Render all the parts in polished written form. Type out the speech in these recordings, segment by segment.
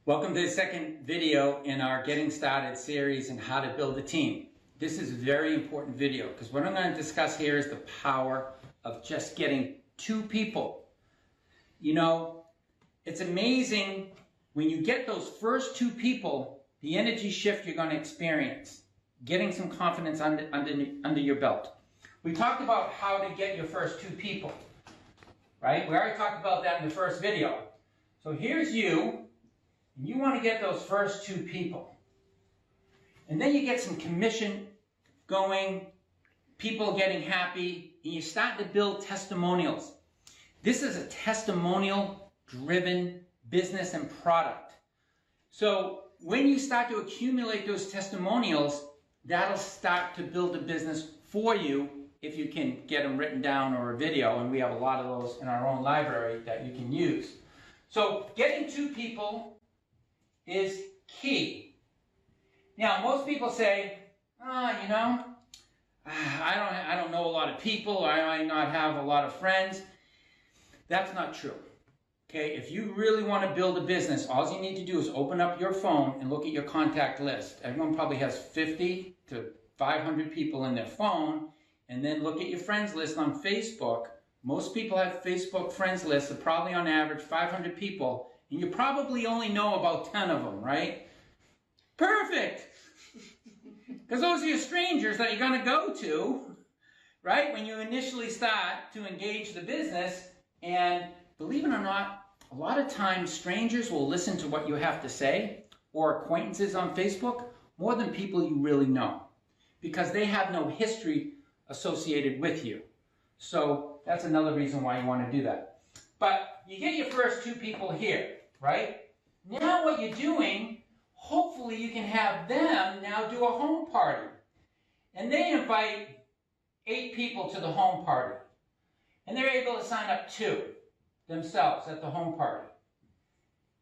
Welcome to the second video in our Getting Started series on how to build a team. This is a very important video because what I'm going to discuss here is the power of just getting 2 people. You know, it's amazing when you get those first 2 people, the energy shift you're going to experience, getting some confidence under your belt. We talked about how to get your first 2 people, right? We already talked about that in the first video. So here's you. And you want to get those first 2 people. And then you get some commission going, people getting happy, and you start to build testimonials. This is a testimonial-driven business and product. So when you start to accumulate those testimonials, that'll start to build a business for you if you can get them written down or a video, and we have a lot of those in our own library that you can use. So getting 2 people is key. Now, most people say, I don't know a lot of people, I might not have a lot of friends. That's not true. Okay, if you really want to build a business, all you need to do is open up your phone and look at your contact list. Everyone probably has 50 to 500 people in their phone, and then look at your friends list on Facebook. Most people have Facebook friends lists of probably on average 500 people. And you probably only know about 10 of them, right? Perfect! Because those are your strangers that you're going to go to, right? When you initially start to engage the business. And believe it or not, a lot of times strangers will listen to what you have to say, or acquaintances on Facebook, more than people you really know. Because they have no history associated with you. So that's another reason why you want to do that. But you get your first 2 people here. Right? Now what you're doing, hopefully you can have them now do a home party. And they invite 8 people to the home party. And they're able to sign up 2 themselves at the home party.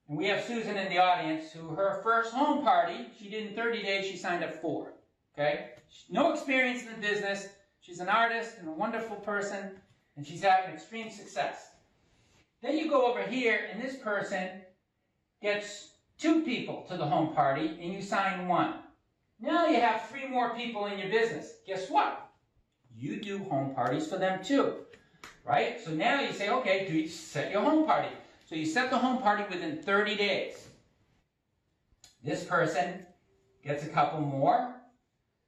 And we have Susan in the audience who her first home party, she did in 30 days, she signed up 4. Okay? No experience in the business. She's an artist and a wonderful person. And she's having extreme success. Then you go over here, and this person gets 2 people to the home party, and you sign 1. Now you have 3 more people in your business. Guess what? You do home parties for them too, right? So now you say, okay, do you set your home party? So you set the home party within 30 days. This person gets a couple more.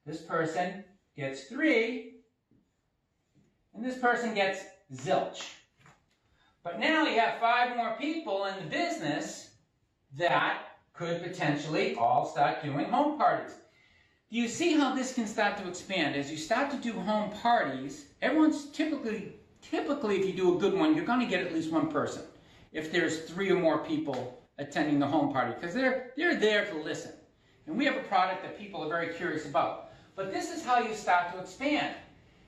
This person gets 3. And this person gets zilch. But now you have 5 more people in the business that could potentially all start doing home parties. Do you see how this can start to expand? As you start to do home parties, everyone's typically if you do a good one, you're going to get at least 1 person. If there's 3 or more people attending the home party, because they're there to listen. And we have a product that people are very curious about. But this is how you start to expand.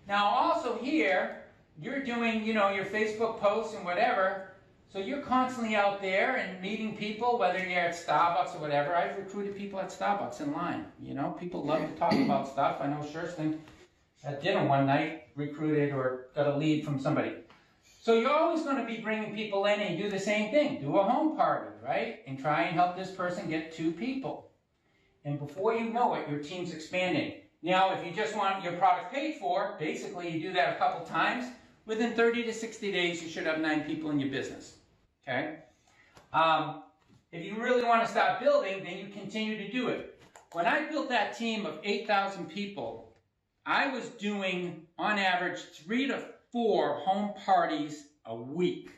Now also here, you're doing, your Facebook posts and whatever, so you're constantly out there and meeting people, whether you're at Starbucks or whatever. I've recruited people at Starbucks in line. People love to talk about stuff. I know Kirsten at dinner one night recruited or got a lead from somebody. So you're always going to be bringing people in and do the same thing. Do a home party, right? And try and help this person get 2 people. And before you know it, your team's expanding. Now, if you just want your product paid for, basically you do that a couple times. Within 30 to 60 days, you should have 9 people in your business. Okay? If you really want to start building, then you continue to do it. When I built that team of 8,000 people, I was doing, on average, 3 to 4 home parties a week.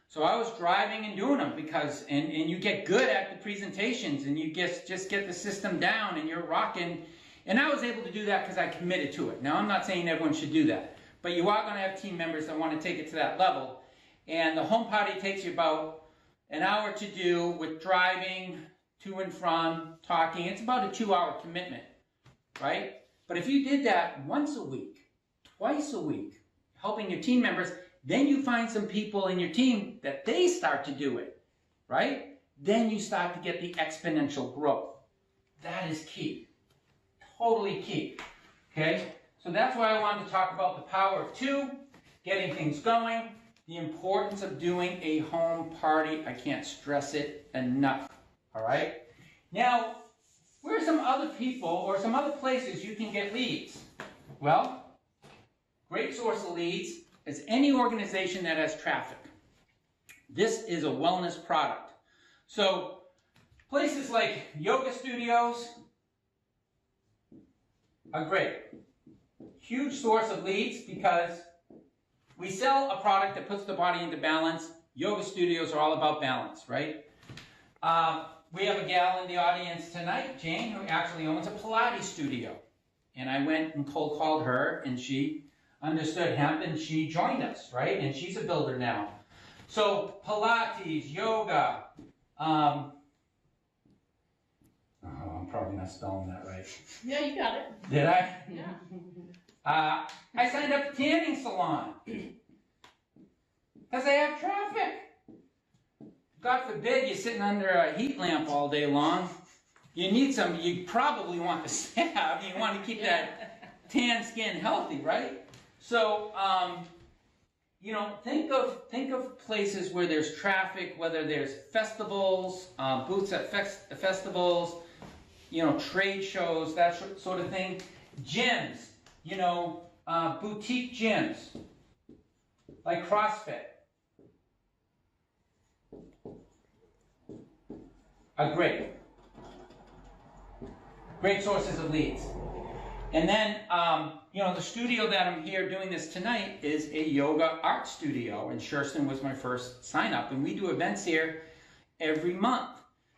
So I was driving and doing them because, and you get good at the presentations and you just get the system down and you're rocking. And I was able to do that because I committed to it. Now, I'm not saying everyone should do that. But you are going to have team members that want to take it to that level. And the home party takes you about an hour to do with driving to and from, talking. It's about a 2-hour commitment, right? But if you did that once a week, twice a week, helping your team members, then you find some people in your team that they start to do it, right? Then you start to get the exponential growth. That is key. Totally key, okay? So that's why I wanted to talk about the power of 2, getting things going, the importance of doing a home party. I can't stress it enough. all right? Now, where are some other people or some other places you can get leads? Well, great source of leads is any organization that has traffic. This is a wellness product. So, places like yoga studios are great. Huge source of leads because we sell a product that puts the body into balance. Yoga studios are all about balance, right? We have a gal in the audience tonight, Jane, who actually owns a Pilates studio. And I went and cold called her, and she understood hemp, and she joined us, right? And she's a builder now. So Pilates, yoga. Oh, I'm probably not spelling that right. Yeah, you got it. Did I? Yeah. I signed up a tanning salon because I have traffic. God forbid you're sitting under a heat lamp all day long. You need some, you probably want to stab. You want to keep that tan skin healthy, right? So, you know, think of places where there's traffic, whether there's festivals, booths at festivals, you know, trade shows, that sort of thing. Gyms, you know, boutique gyms, like CrossFit. Are great. Great sources of leads. And then, you know, the studio that I'm here doing this tonight is a yoga art studio, and Schurston was my first sign up, and we do events here every month.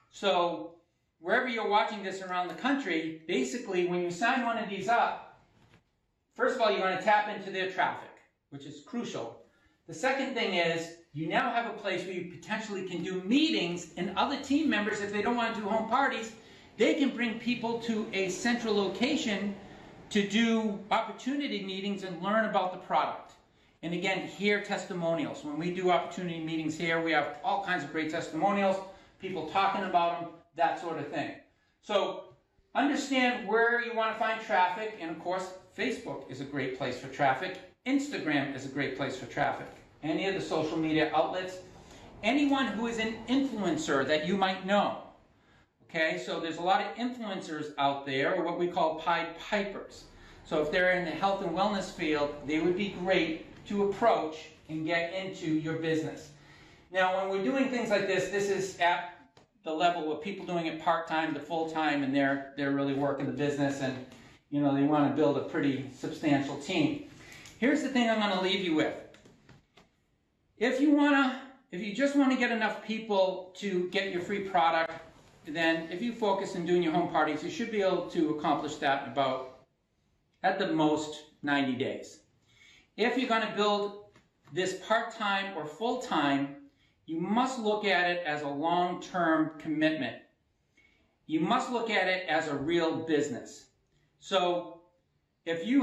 So wherever you're watching this around the country, basically when you sign one of these up, first of all, you're going to tap into their traffic, which is crucial. The second thing is you now have a place where you potentially can do meetings, and other team members, if they don't want to do home parties, they can bring people to a central location to do opportunity meetings and learn about the product. And again, hear testimonials. When we do opportunity meetings here, we have all kinds of great testimonials, people talking about them, that sort of thing. So understand where you want to find traffic, and of course, Facebook is a great place for traffic. Instagram is a great place for traffic. Any of the social media outlets. Anyone who is an influencer that you might know. Okay, so there's a lot of influencers out there, or what we call Pied Pipers. So if they're in the health and wellness field, they would be great to approach and get into your business. Now, when we're doing things like this, this is at the level of people doing it part-time to full-time, and they're really working the business, and you know, they want to build a pretty substantial team. Here's the thing I'm going to leave you with. If you just want to get enough people to get your free product, then if you focus on doing your home parties, you should be able to accomplish that in about, at the most, 90 days. If you're going to build this part-time or full-time, you must look at it as a long-term commitment. You must look at it as a real business. So if you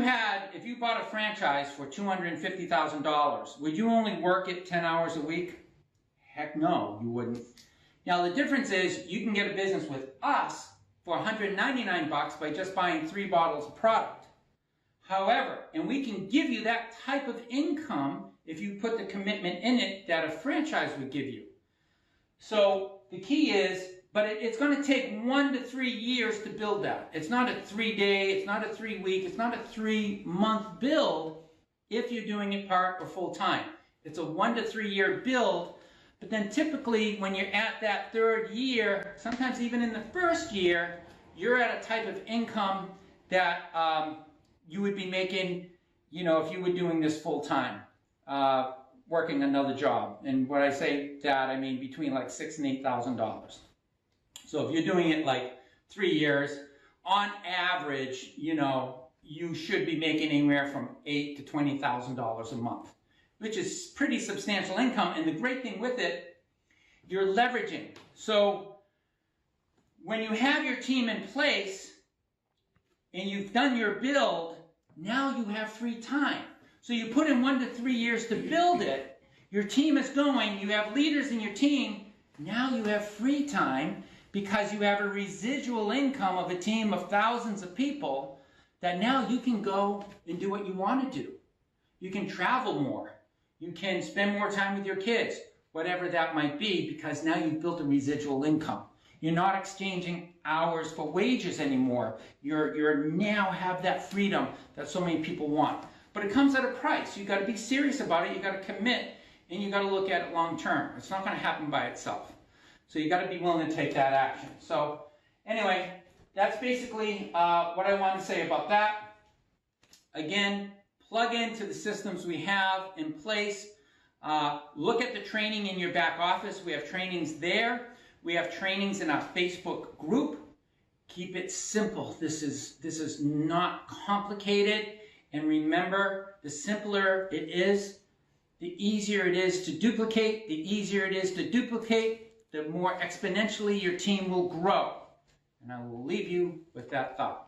bought a franchise for $250,000, would you only work it 10 hours a week? Heck no, you wouldn't. Now the difference is you can get a business with us for $199 by just buying 3 bottles of product. However, and we can give you that type of income if you put the commitment in it that a franchise would give you. So the key is, but it's going to take 1 to 3 years to build that. It's not a 3-day, it's not a 3-week, it's not a 3-month build if you're doing it part or full time. It's a 1 to 3 year build, but then typically when you're at that 3rd year, sometimes even in the 1st year, you're at a type of income that you would be making, you know, if you were doing this full time, working another job. And when I say that, I mean between like $6,000 and $8,000. So if you're doing it like 3 years, on average, you know, you should be making anywhere from $8,000 to $20,000 a month, which is pretty substantial income. And the great thing with it, you're leveraging. So when you have your team in place and you've done your build, now you have free time. So you put in 1 to 3 years to build it, your team is going, you have leaders in your team, now you have free time because you have a residual income of a team of thousands of people that now you can go and do what you want to do. You can travel more. You can spend more time with your kids, whatever that might be, because now you've built a residual income. You're not exchanging hours for wages anymore. You're now have that freedom that so many people want. But it comes at a price. You got to be serious about it. You got to commit, and you got to look at it long term. It's not going to happen by itself. So you got to be willing to take that action. So anyway, that's basically what I want to say about that. Again, plug into the systems we have in place. Look at the training in your back office. We have trainings there. We have trainings in our Facebook group. Keep it simple. This is not complicated. And remember, the simpler it is, the easier it is to duplicate. The easier it is to duplicate, the more exponentially your team will grow. And I will leave you with that thought.